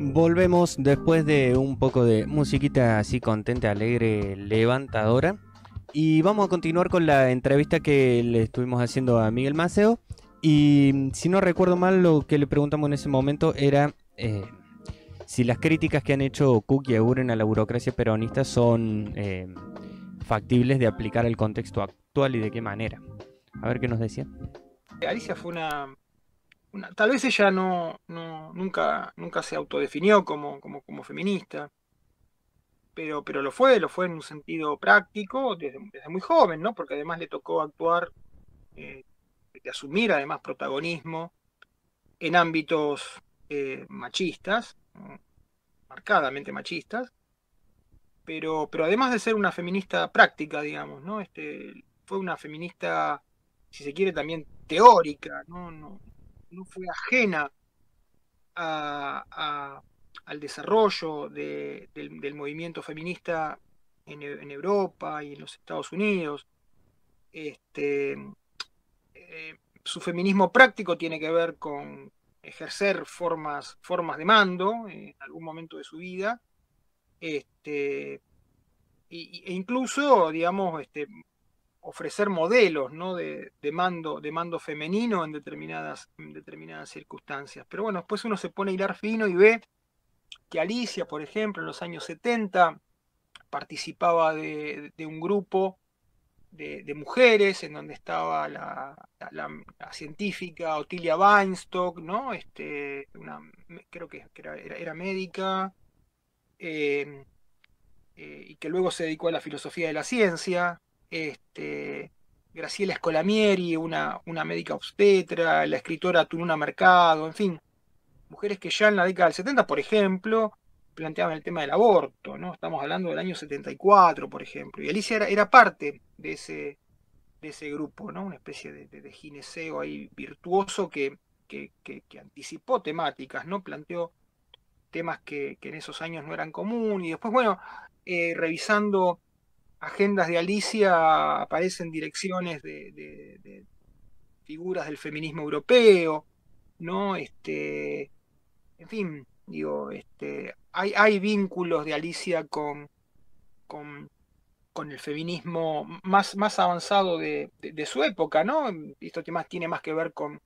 Volvemos después de un poco de musiquita así contenta, alegre, levantadora. Y vamos a continuar con la entrevista que le estuvimos haciendo a Miguel Maceo. Y si no recuerdo mal, lo que le preguntamos en ese momento era si las críticas que han hecho Cook y Aguren a la burocracia peronista son factibles de aplicar al contexto actual y de qué manera. A ver qué nos decía. Alicia fue tal vez ella nunca se autodefinió como feminista, pero lo fue en un sentido práctico desde muy joven, ¿no? Porque además le tocó actuar, eh, de asumir además protagonismo en ámbitos machistas, marcadamente machistas, pero además de ser una feminista práctica, digamos, ¿no? Fue una feminista, si se quiere, también teórica, no fue ajena a- a- al desarrollo del movimiento feminista en Europa y en los Estados Unidos. Este, Su feminismo práctico tiene que ver con ejercer formas de mando en algún momento de su vida, este, e incluso, digamos, ofrecer modelos, ¿no? de mando femenino en determinadas circunstancias. Pero bueno, después uno se pone a hilar fino y ve que Alicia, por ejemplo, en los años 70 participaba de un grupo de mujeres en donde estaba la científica Otilia Weinstock, ¿no? Creo que era médica, eh, y que luego se dedicó a la filosofía de la ciencia. este, Graciela Scolamieri, una médica obstetra, la escritora Tununa Mercado, en fin, mujeres que ya en la década del 70, por ejemplo, planteaban el tema del aborto, ¿no? Estamos hablando del año 74, por ejemplo, y Alicia era parte de ese grupo, ¿no? Una especie de gineceo ahí virtuoso que anticipó temáticas, ¿no? Planteó temas que en esos años no eran comunes, y después, bueno, revisando agendas de Alicia aparecen direcciones de figuras del feminismo europeo, ¿no? En fin, digo, hay vínculos de Alicia con, con el feminismo más avanzado de su época, ¿no? Esto tiene más que ver con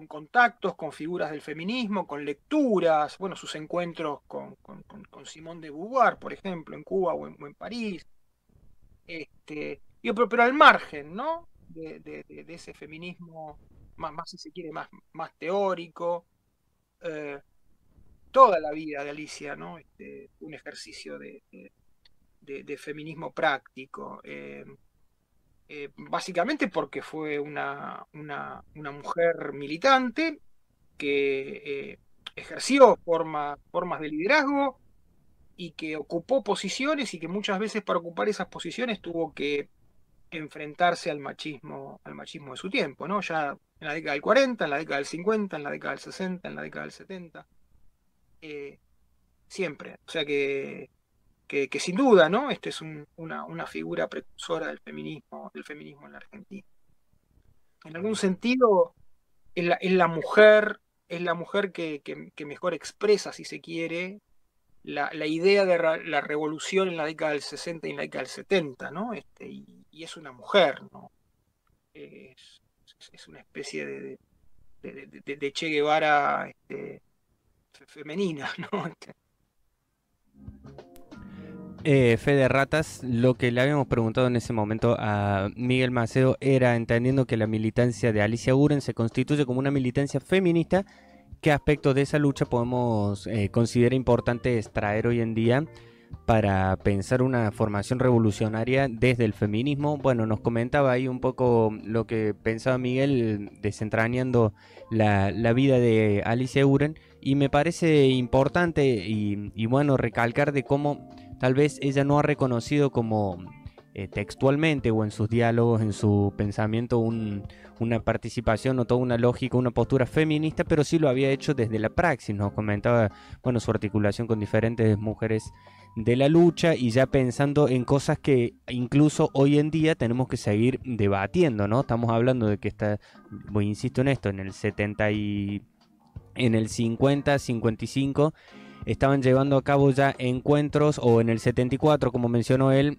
contactos, con figuras del feminismo, con lecturas, bueno, sus encuentros con Simone de Beauvoir, por ejemplo, en Cuba o en París. Pero al margen, ¿no? De ese feminismo más, si se quiere, más teórico. eh, Toda la vida de Alicia, ¿no? Un ejercicio de feminismo práctico. Básicamente porque fue una mujer militante que ejerció formas de liderazgo y que ocupó posiciones y que muchas veces para ocupar esas posiciones tuvo que enfrentarse al machismo de su tiempo, ¿no? Ya en la década del 40, en la década del 50, en la década del 60, en la década del 70, eh, siempre. O sea que sin duda, ¿no? Es una figura precursora del feminismo en la Argentina. En algún sentido, es la mujer que mejor expresa, si se quiere, la idea de la revolución en la década del 60 y en la década del 70, ¿no? Y es una mujer, ¿no? Es, es una especie de Che Guevara, femenina, ¿no? Fe de ratas, lo que le habíamos preguntado en ese momento a Miguel Maceo era, entendiendo que la militancia de Alicia Guren se constituye como una militancia feminista, ¿qué aspectos de esa lucha podemos considerar importante extraer hoy en día para pensar una formación revolucionaria desde el feminismo? Bueno, nos comentaba ahí un poco lo que pensaba Miguel desentrañando la vida de Alicia Guren, y me parece importante y bueno recalcar de cómo tal vez ella no ha reconocido como textualmente o en sus diálogos, en su pensamiento, una participación o toda una lógica, una postura feminista, pero sí lo había hecho desde la praxis. Nos comentaba, bueno, su articulación con diferentes mujeres de la lucha y ya pensando en cosas que incluso hoy en día tenemos que seguir debatiendo, ¿no? Estamos hablando de que está, insisto en esto, en el 70 y en el 50, 55, estaban llevando a cabo ya encuentros, o en el 74, como mencionó él,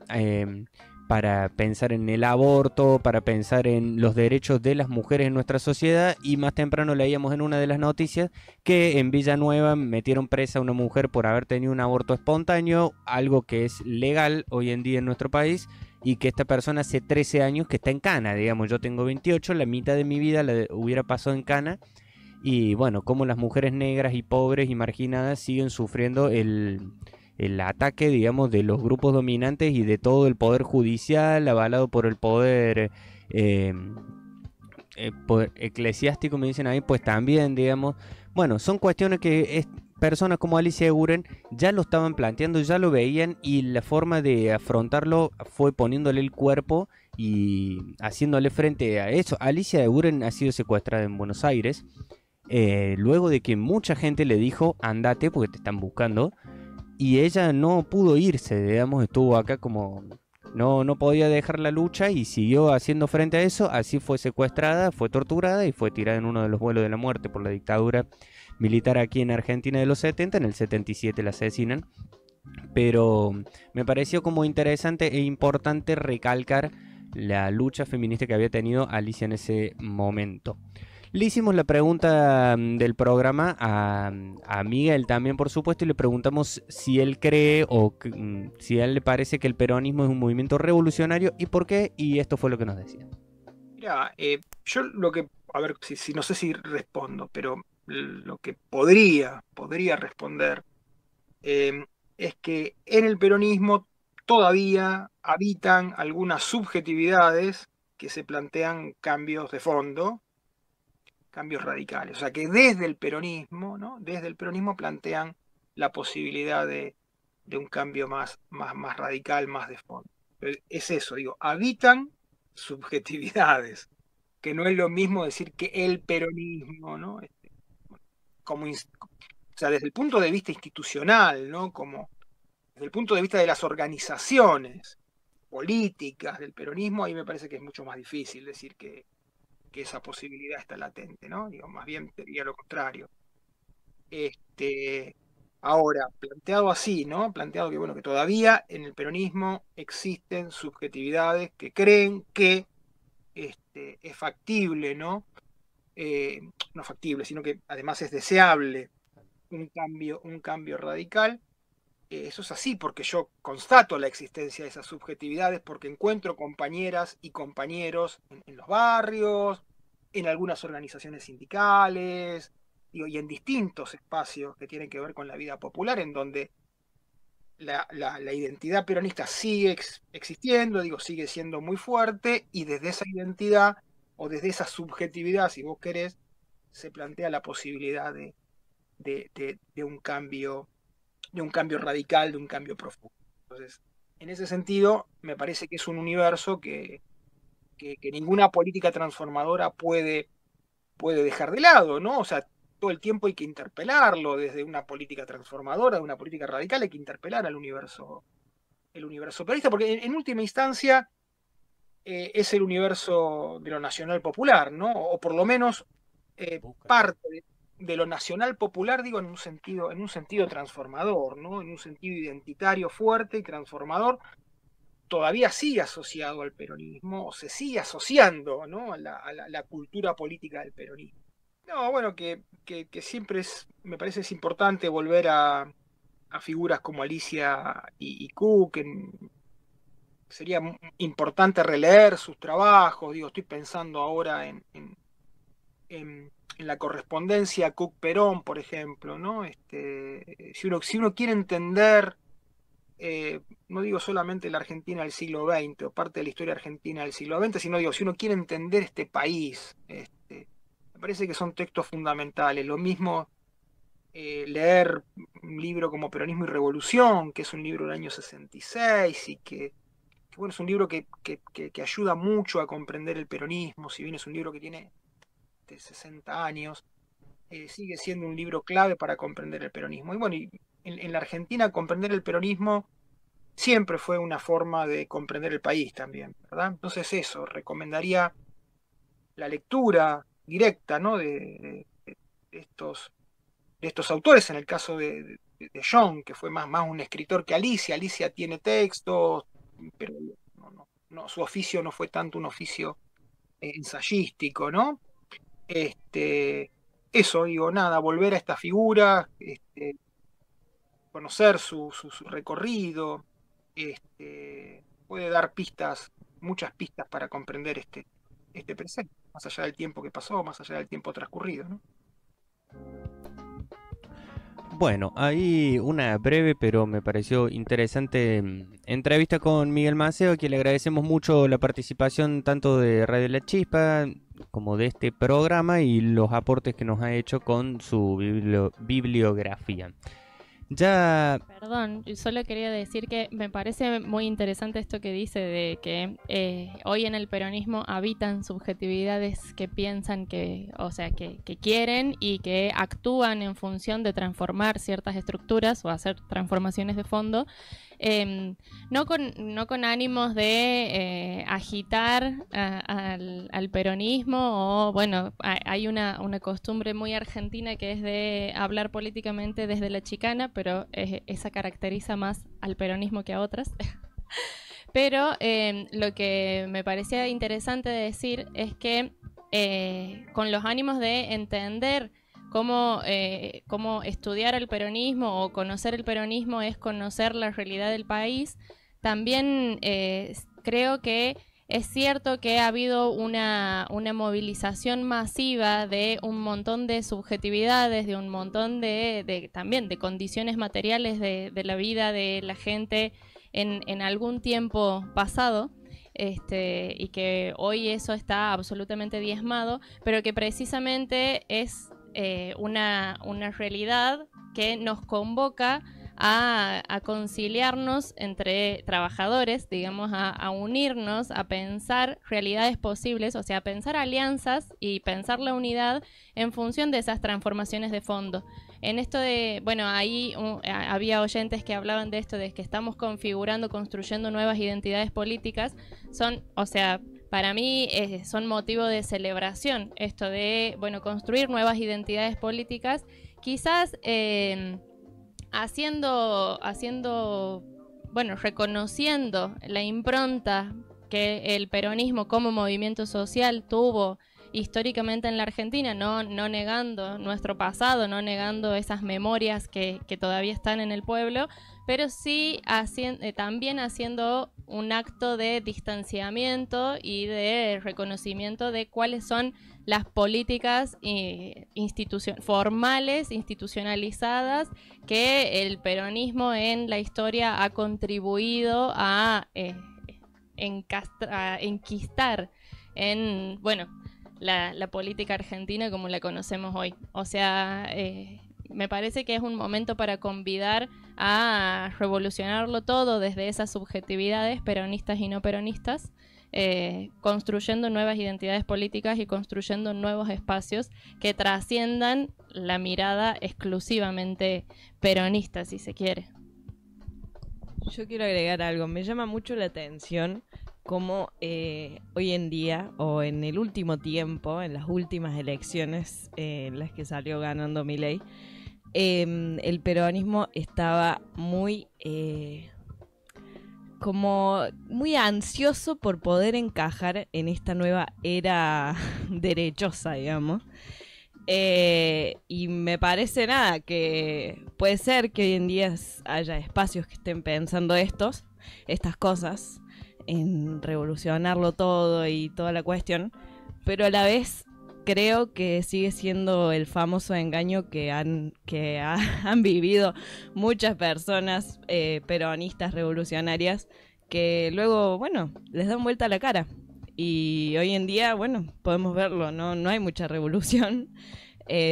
para pensar en el aborto, para pensar en los derechos de las mujeres en nuestra sociedad. Y más temprano leíamos en una de las noticias que en Villanueva metieron presa a una mujer por haber tenido un aborto espontáneo, algo que es legal hoy en día en nuestro país, y que esta persona hace 13 años que está en cana. Digamos, yo tengo 28, la mitad de mi vida la hubiera pasado en cana. Y bueno, como las mujeres negras y pobres y marginadas siguen sufriendo el ataque, digamos, de los grupos dominantes y de todo el poder judicial, avalado por el eh, poder eclesiástico, me dicen ahí, pues también, digamos. Bueno, son cuestiones que personas como Alicia Eguren ya lo estaban planteando, ya lo veían, y la forma de afrontarlo fue poniéndole el cuerpo y haciéndole frente a eso. Alicia Eguren ha sido secuestrada en Buenos Aires, luego de que mucha gente le dijo, andate porque te están buscando, y ella no pudo irse, digamos, estuvo acá como... No podía dejar la lucha y siguió haciendo frente a eso. Así fue secuestrada, fue torturada y fue tirada en uno de los vuelos de la muerte por la dictadura militar aquí en Argentina de los 70. En el 77 la asesinan. Pero me pareció como interesante e importante recalcar la lucha feminista que había tenido Alicia en ese momento. Le hicimos la pregunta del programa a Miguel también, por supuesto, y le preguntamos si él cree o si a él le parece que el peronismo es un movimiento revolucionario y por qué, y esto fue lo que nos decía. Mira, yo lo que, a ver, si no sé si respondo, pero lo que podría responder eh, es que en el peronismo todavía habitan algunas subjetividades que se plantean cambios de fondo, cambios radicales. O sea que desde el peronismo, ¿no? Desde el peronismo plantean la posibilidad de un cambio más radical, más de fondo. Es eso, digo, habitan subjetividades, que no es lo mismo decir que el peronismo, ¿no? Como, o sea, desde el punto de vista institucional, ¿no? Como desde el punto de vista de las organizaciones políticas del peronismo, ahí me parece que es mucho más difícil decir que esa posibilidad está latente, ¿no? Digo, más bien sería lo contrario. Este, ahora, planteado así, ¿no? Planteado que, bueno, que todavía en el peronismo existen subjetividades que creen que es factible, ¿no? No factible, sino que además es deseable un cambio radical. Eso es así porque yo constato la existencia de esas subjetividades, porque encuentro compañeras y compañeros en los barrios, en algunas organizaciones sindicales, digo, y en distintos espacios que tienen que ver con la vida popular, en donde la identidad peronista sigue existiendo, digo, sigue siendo muy fuerte, y desde esa identidad o desde esa subjetividad, si vos querés, se plantea la posibilidad de un cambio radical, de un cambio profundo. Entonces, en ese sentido, me parece que es un universo que ninguna política transformadora puede dejar de lado, ¿no? O sea, todo el tiempo hay que interpelarlo, desde una política transformadora, de una política radical, hay que interpelar al el universo peronista, porque en última instancia es el universo de lo nacional popular, ¿no? O por lo menos parte de lo nacional popular, digo, en un sentido transformador, ¿no? En un sentido identitario fuerte y transformador, todavía sigue asociado al peronismo, o se sigue asociando, ¿no? La cultura política del peronismo. No, bueno, que siempre me parece es importante volver a figuras como Alicia y Cook. Sería importante releer sus trabajos, digo, estoy pensando ahora en la correspondencia Cook-Perón, por ejemplo, ¿no? Si uno quiere entender, no digo solamente la Argentina del siglo XX o parte de la historia argentina del siglo XX, sino digo, si uno quiere entender este país, me parece que son textos fundamentales. Lo mismo leer un libro como Peronismo y Revolución, que es un libro del año 66 y que bueno, es un libro que ayuda mucho a comprender el peronismo, si bien es un libro que tiene 60 años, sigue siendo un libro clave para comprender el peronismo. Y bueno, en la Argentina comprender el peronismo siempre fue una forma de comprender el país también, ¿verdad? Entonces eso, recomendaría la lectura directa, ¿no? De estos autores, en el caso de John, que fue más un escritor que Alicia. Alicia tiene textos, pero su oficio no fue tanto un oficio ensayístico, ¿no? Eso, digo, nada, volver a esta figura, conocer su recorrido, puede dar pistas, muchas pistas para comprender este presente, más allá del tiempo que pasó, más allá del tiempo transcurrido, ¿no? Bueno, ahí una breve pero me pareció interesante entrevista con Miguel Maceo, a quien le agradecemos mucho la participación tanto de Radio La Chispa como de este programa y los aportes que nos ha hecho con su bibliografía. Ya... Perdón, yo solo quería decir que me parece muy interesante esto que dice de que hoy en el peronismo habitan subjetividades que piensan que, o sea, que quieren y que actúan en función de transformar ciertas estructuras o hacer transformaciones de fondo, no con ánimos de agitar al peronismo, o bueno, hay una costumbre muy argentina que es de hablar políticamente desde la chicana, pero esa caracteriza más al peronismo que a otras. Pero lo que me parecía interesante de decir es que con los ánimos de entender cómo estudiar el peronismo o conocer el peronismo es conocer la realidad del país, también creo que es cierto que ha habido una movilización masiva de un montón de subjetividades, de un montón también de condiciones materiales de la vida de la gente en algún tiempo pasado, y que hoy eso está absolutamente diezmado, pero que precisamente es una realidad que nos convoca a conciliarnos entre trabajadores, digamos, a unirnos, a pensar realidades posibles, o sea, a pensar alianzas y pensar la unidad en función de esas transformaciones de fondo. En esto de, bueno, ahí había oyentes que hablaban de esto, de que estamos configurando, construyendo nuevas identidades políticas, o sea, para mí son motivo de celebración esto de, bueno, construir nuevas identidades políticas, quizás bueno, reconociendo la impronta que el peronismo como movimiento social tuvo históricamente en la Argentina, no negando nuestro pasado, no negando esas memorias que todavía están en el pueblo, pero sí también haciendo un acto de distanciamiento y de reconocimiento de cuáles son las políticas formales, institucionalizadas, que el peronismo en la historia ha contribuido a enquistar en, bueno, la política argentina como la conocemos hoy. O sea, me parece que es un momento para convidar a revolucionarlo todo desde esas subjetividades peronistas y no peronistas, construyendo nuevas identidades políticas y construyendo nuevos espacios que trasciendan la mirada exclusivamente peronista, si se quiere. Yo quiero agregar algo. Me llama mucho la atención cómo hoy en día, o en el último tiempo, en las últimas elecciones en las que salió ganando Milei, el peronismo estaba muy ansioso por poder encajar en esta nueva era derechosa, digamos. Y me parece que puede ser que hoy en día haya espacios que estén pensando estas cosas, en revolucionarlo todo y toda la cuestión, pero a la vez creo que sigue siendo el famoso engaño que han vivido muchas personas peronistas revolucionarias, que luego, bueno, les dan vuelta a la cara. Y hoy en día, bueno, podemos verlo, no hay mucha revolución,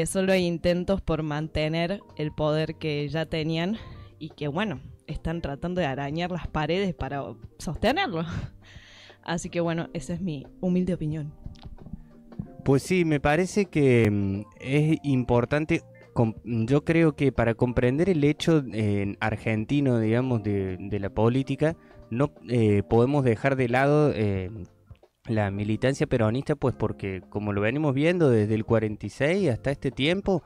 solo hay intentos por mantener el poder que ya tenían y que, bueno, están tratando de arañar las paredes para sostenerlo. Así que, bueno, esa es mi humilde opinión. Pues sí, me parece que es importante. Yo creo que para comprender el hecho argentino, digamos, de la política, no podemos dejar de lado la militancia peronista, pues porque como lo venimos viendo desde el 46 hasta este tiempo,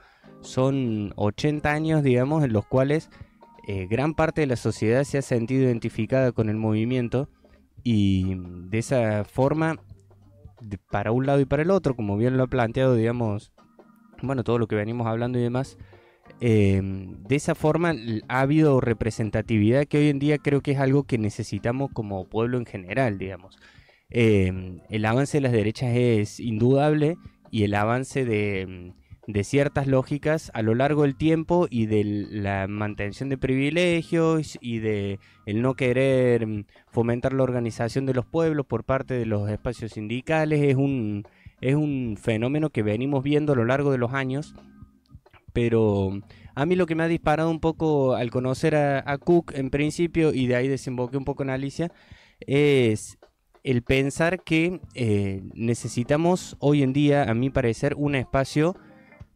son 80 años, digamos, en los cuales gran parte de la sociedad se ha sentido identificada con el movimiento y de esa forma, para un lado y para el otro, como bien lo ha planteado, digamos, bueno, todo lo que venimos hablando y demás, de esa forma ha habido representatividad que hoy en día creo que es algo que necesitamos como pueblo en general, digamos. El avance de las derechas es indudable y el avance de ciertas lógicas a lo largo del tiempo y de la mantención de privilegios y de el no querer fomentar la organización de los pueblos por parte de los espacios sindicales es un fenómeno que venimos viendo a lo largo de los años. Pero a mí lo que me ha disparado un poco al conocer a Cook en principio, y de ahí desemboqué un poco en Alicia, es el pensar que necesitamos hoy en día, a mi parecer, un espacio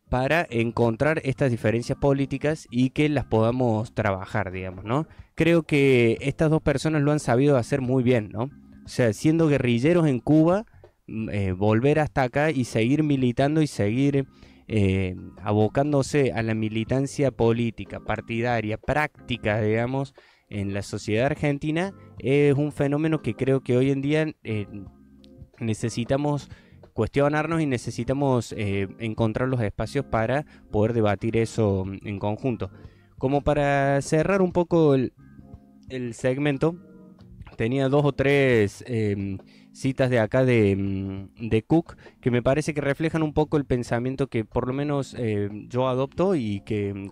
para encontrar estas diferencias políticas y que las podamos trabajar, digamos, ¿no? Creo que estas dos personas lo han sabido hacer muy bien, ¿no? O sea, siendo guerrilleros en Cuba, volver hasta acá y seguir militando y seguir abocándose a la militancia política, partidaria, práctica, digamos, en la sociedad argentina, es un fenómeno que creo que hoy en día necesitamos cuestionarnos y necesitamos encontrar los espacios para poder debatir eso en conjunto. Como para cerrar un poco el segmento, tenía 2 o 3 citas de acá de Cook que me parece que reflejan un poco el pensamiento que por lo menos yo adopto y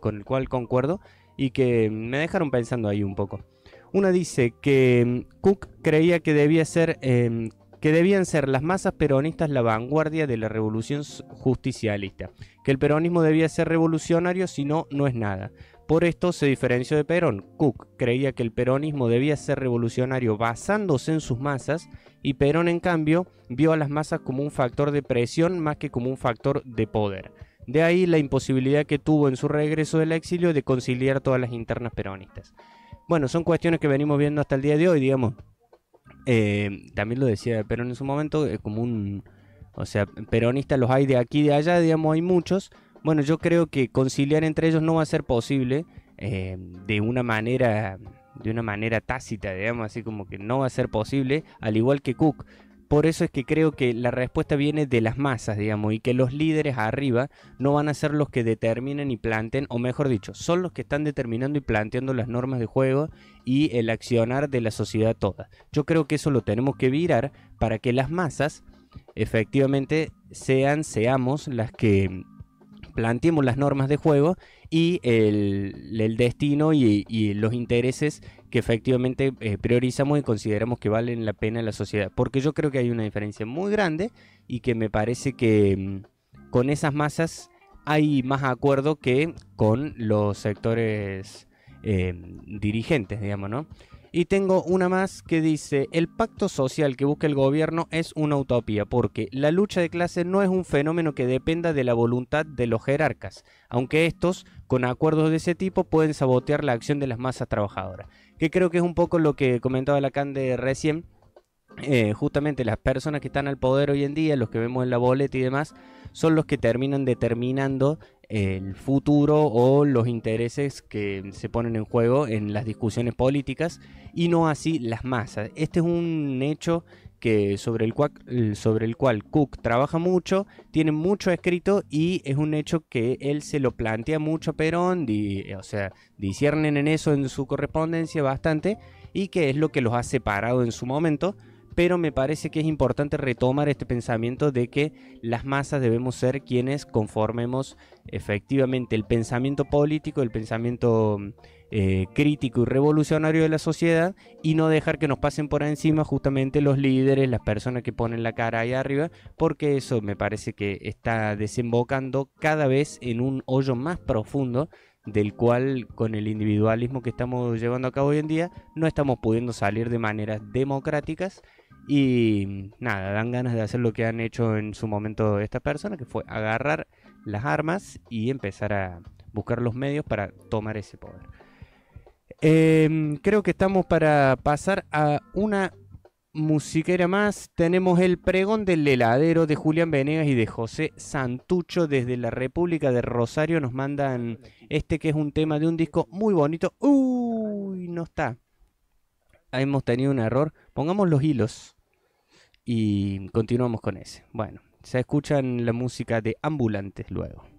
con el cual concuerdo y que me dejaron pensando ahí un poco. Una dice que Cook creía que debían ser las masas peronistas la vanguardia de la revolución justicialista, que el peronismo debía ser revolucionario, si no, no es nada. Por esto se diferenció de Perón. Cook creía que el peronismo debía ser revolucionario basándose en sus masas y Perón, en cambio, vio a las masas como un factor de presión más que como un factor de poder. De ahí la imposibilidad que tuvo en su regreso del exilio de conciliar todas las internas peronistas. Bueno, son cuestiones que venimos viendo hasta el día de hoy, digamos. También lo decía Perón en su momento, o sea, peronistas los hay de aquí y de allá, digamos, hay muchos. Bueno, yo creo que conciliar entre ellos no va a ser posible de una manera tácita, digamos, así como que no va a ser posible, al igual que Cook. Por eso es que creo que la respuesta viene de las masas, digamos, y que los líderes arriba no van a ser los que determinen y planteen, o mejor dicho, son los que están determinando y planteando las normas de juego y el accionar de la sociedad toda. Yo creo que eso lo tenemos que virar para que las masas efectivamente seamos las que planteemos las normas de juego y el destino y los intereses que efectivamente priorizamos y consideramos que valen la pena en la sociedad. Porque yo creo que hay una diferencia muy grande y que me parece que con esas masas hay más acuerdo que con los sectores dirigentes, digamos, ¿no? Y tengo una más que dice: el pacto social que busca el gobierno es una utopía, porque la lucha de clases no es un fenómeno que dependa de la voluntad de los jerarcas, aunque estos, con acuerdos de ese tipo, pueden sabotear la acción de las masas trabajadoras. Que creo que es un poco lo que comentaba Lacan de recién. Justamente las personas que están al poder hoy en día, los que vemos en la boleta y demás, son los que terminan determinando el futuro o los intereses que se ponen en juego en las discusiones políticas y no así las masas. Este es un hecho que sobre el cual Cook trabaja mucho, tiene mucho escrito y es un hecho que él se lo plantea mucho a Perón, o sea, disciernen en eso en su correspondencia bastante y que es lo que los ha separado en su momento. Pero me parece que es importante retomar este pensamiento de que las masas debemos ser quienes conformemos efectivamente el pensamiento político, el pensamiento crítico y revolucionario de la sociedad y no dejar que nos pasen por encima justamente los líderes, las personas que ponen la cara ahí arriba, porque eso me parece que está desembocando cada vez en un hoyo más profundo del cual con el individualismo que estamos llevando a cabo hoy en día no estamos pudiendo salir de maneras democráticas. Y nada, dan ganas de hacer lo que han hecho en su momento estas personas, que fue agarrar las armas y empezar a buscar los medios para tomar ese poder. Creo que estamos para pasar a una musiquera más. Tenemos El pregón del heladero de Julián Venegas y de José Santucho desde la República de Rosario. Nos mandan este que es un tema de un disco muy bonito. Uy, no está. Hemos tenido un error. Pongamos los hilos y continuamos con ese. Bueno, se escuchan la música de Ambulantes luego.